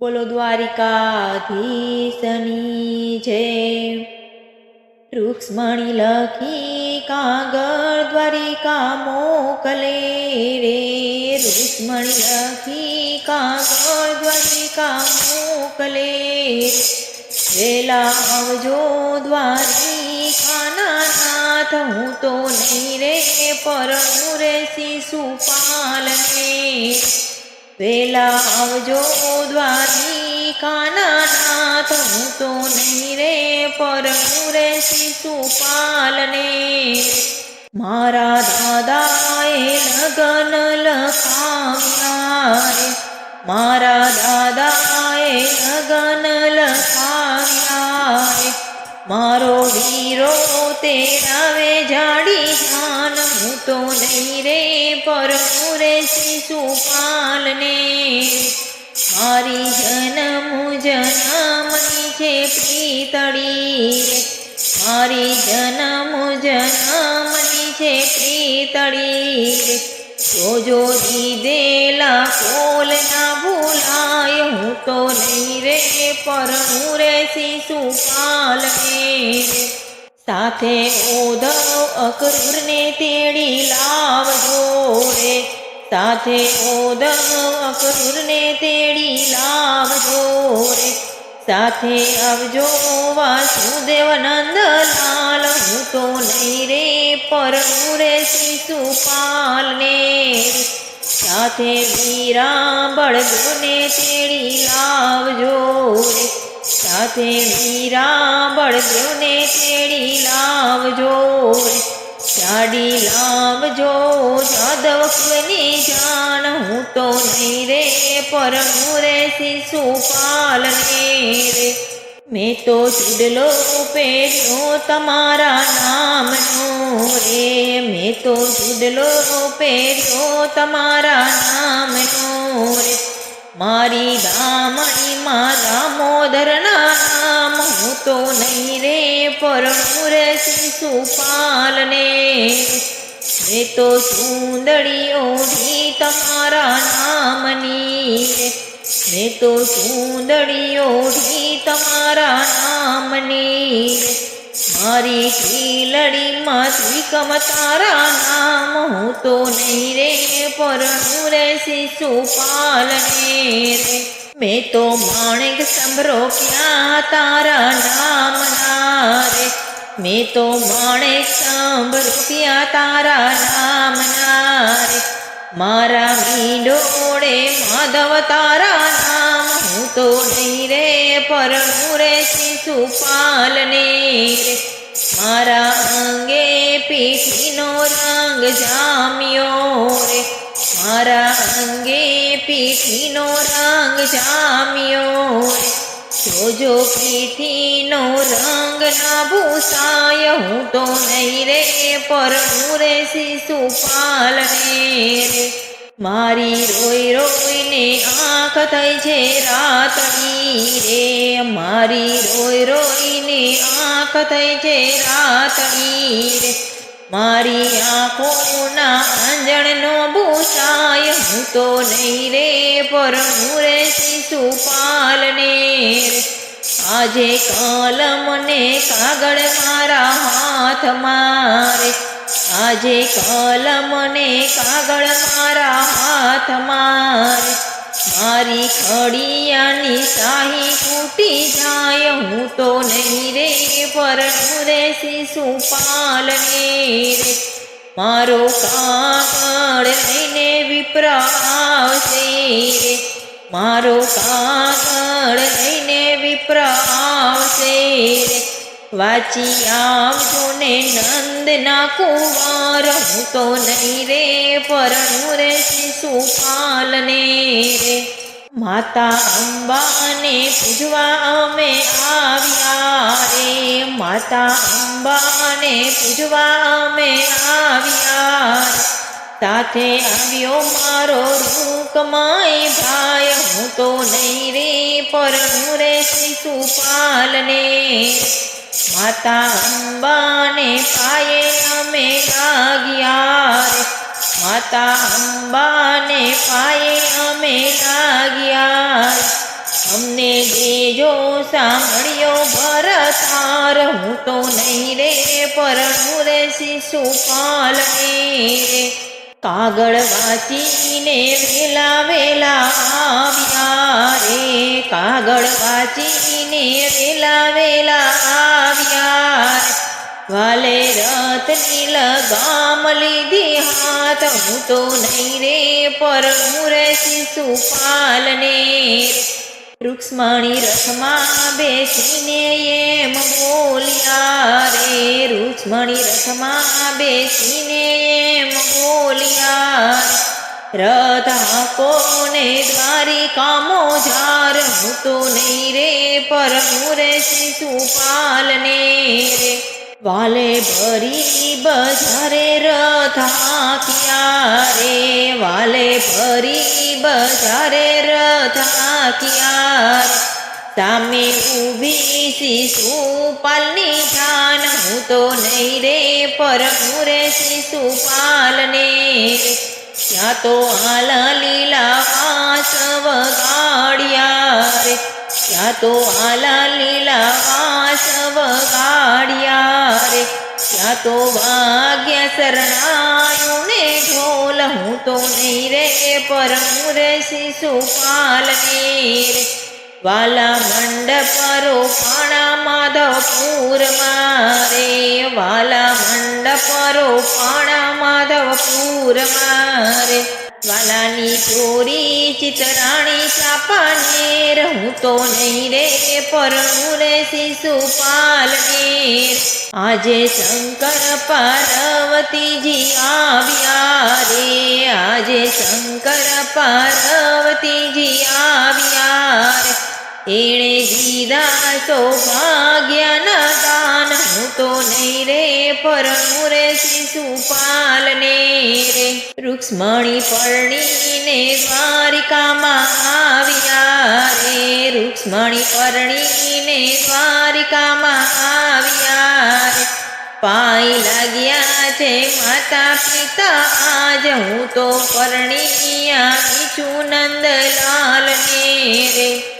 બોલો દ્વારિકાધીશની જય। રૂક્ષ્મણી લખી કાગળ દ્વારિકા મોકલે રે। રૂક્ષ્મણી લખી કાગળ દ્વારિકા મોકલે રે। વેલા આવજો દ્વારિકાના નાથ, હું તો નહીં રે પરણું રે શિશુપાલને। વેલા આવજો દ્વારિકાના નાથ, હું તો નહીં રે પરણું રે શિશુપાલને। મારા દાદાએ લગન લખાવ્યા રે, મારા દાદાએ લગન લખાવ્યા રે। મારો વીરો તેરાવે જાડી જાન, હું તો નહીં રે પરણું રે શિશુપાલને। મારી જન્મની છે પ્રીતળી રે, મારી જન્મની છે પ્રીતળી રે। જોજો દીધેલા કોલ ના ભૂલાય, હું તો નહીં રે પરણું રે શિશુપાલને। સાથે ઉદ્ધવ અક્રૂરને તેડી લાવજો રે, સાથે ઉદ્ધવ અક્રૂરને તેડી લાવજો રે। સાથે આવજો વાસુદેવ નંદલાલ, હું તો નહીં રે પરણું રે શિશુપાલને। સાથે વીરા બળદેવને તેડી લાવજો રે, સાથે વીરા બળદેવને તેડી લાવજો રે। જાડી લાવજો જાદવ કુળની જાન, હું તો નહીં રે પરણું રે શિશુપાલને રે। મેં તો ચૂડલો પહેર્યો તમારા નામનો રે, મેં તો ચૂડલો પહેર્યો તમારા નામનો રે। મારી દામણીમાં દામોદરના નામ, હું તો નહીં રે પરણું રે શિશુપાલને। મેં તો ચૂંદડી ઓઢી તમારા નામની રે, મેં તો ચૂંદડી ઓઢી તમારા નામની રે। મારી ખીલડીમાં ત્રિકમ તારા નામ, હું તો નહીં રે પરણું રે શિશુપાલને રે। મેં તો માણેક સંભરોક્યા તારા નામના રે, મેં તો માણેક સંભરોક્યા તારા નામના રે। મારા મીંડોળે માધવ તારા નામ, હું તો નહીં રે પરણું રે શિશુપાલને રે। મારા અંગે પીઠીનો રંગ જામ્યો રે, મારા અંગે પીઠીનો રંગ જામ્યો રે। જોજો પીઠીનો રંગ ના ભૂસાય, હું તો નહીં રે પરણું રે શિશુપાલને રે। મારી રોઈ રોઈને આંખ થઈ છે રાતડી રે, મારી રોઈ રોઈને આંખ થઈ છે રાતડી રે। મારી આંખોના આંજણનો ભૂસાય, હું તો નહીં રે પરણું રે શિશુપાલને રે। આજે કલમને કાગળ મારા હાથમાં રે, આજે કલમને કાગળ મારા હાથમાં રે। મારી ખડિયાની શાહી ફૂટી જાય, હું તો નહીં રે પરણું રે શિશુપાલને રે। મારો કાગળ લઈને વિપ્ર આવશે રે, મારો કાગળ લઈને વિપ્ર આવશે રે। વાંચી આવજો ને નંદના કુંવર, હું તો નહીં રે પરણું રે શિશુપાલને રે। માતા અંબાને પૂજવા અમે આવ્યા રે, માતા અંબાને પૂજવા અમે આવ્યા રે। સાથે આવ્યો મારો રૂકમાઈ ભાઈ, હું તો નહીં રે પરણું રે શિશુપાલને રે। માતા અંબાને પાયે અમે લાગ્યા રે, માતા અંબાને પાયે અમે લાગ્યા, તો નહીં રે પરણું રે શિશુપાલને રે કાગળ વાંચીને વેલા વેલા આવ્યા રે કાગળ વાંચીને વેલા વેલા આવ્યા વાલે રથની લગામ લીધી હાથ હું તો નહીં રે પરણું રે શિશુપાલને રૂક્ષ્મણી રથમાં બેસીને એમ બોલ્યા રે રૂક્ષ્મણી રથમાં બેસીને એમ બોલ્યા રથ હાંકો ને દ્વારિકામો જાર હું તો નહીં રે પરણું રે શિશુપાલને રે વાલે ભરી બજારે રથ હાંક્યા રે વાલે ભરી બજારે રથ હાંક્યા સામે ઊભી શિશુપાલની જાન હું તો નહીં રે પરણું રે શિશુપાલને ત્યાં તો આલા લીલા વાંસ વગાડ્યા રે ત્યાં તો આલા લીલા વાંસ વગાડ્યા રે ત્યાં તો વાગ્યા શરણાયું ને ઢોલ હું તો નહીં રે પરણું રે શિશુપાલને રે વાલા મંડપ રોપાણા માધવપુરમાં રે વાલા મંડપ રોપાણા માધવપુરમાં રે વાલાની ચોરી ચિતરાણી ચાપાનેર હું તો નહીં રે પરણું રે શિશુપાલને આજે શંકર પાર્વતીજી આવ્યા રે આજે શંકર પાર્વતીજી આવ્યા રે એણે દીધા સૌભાગ્યના દાન હું તો નહીં રે પરણું રે શિશુપાલને રે રૂક્ષ્મણી પરણીને દ્વારિકામાં આવ્યા રે રૂક્ષ્મણી પરણીને દ્વારિકામાં આવ્યા રે પાઈ લાગ્યા છે માતા પિતા આજ હું તો પરણી આવી છું નંદલાલને રે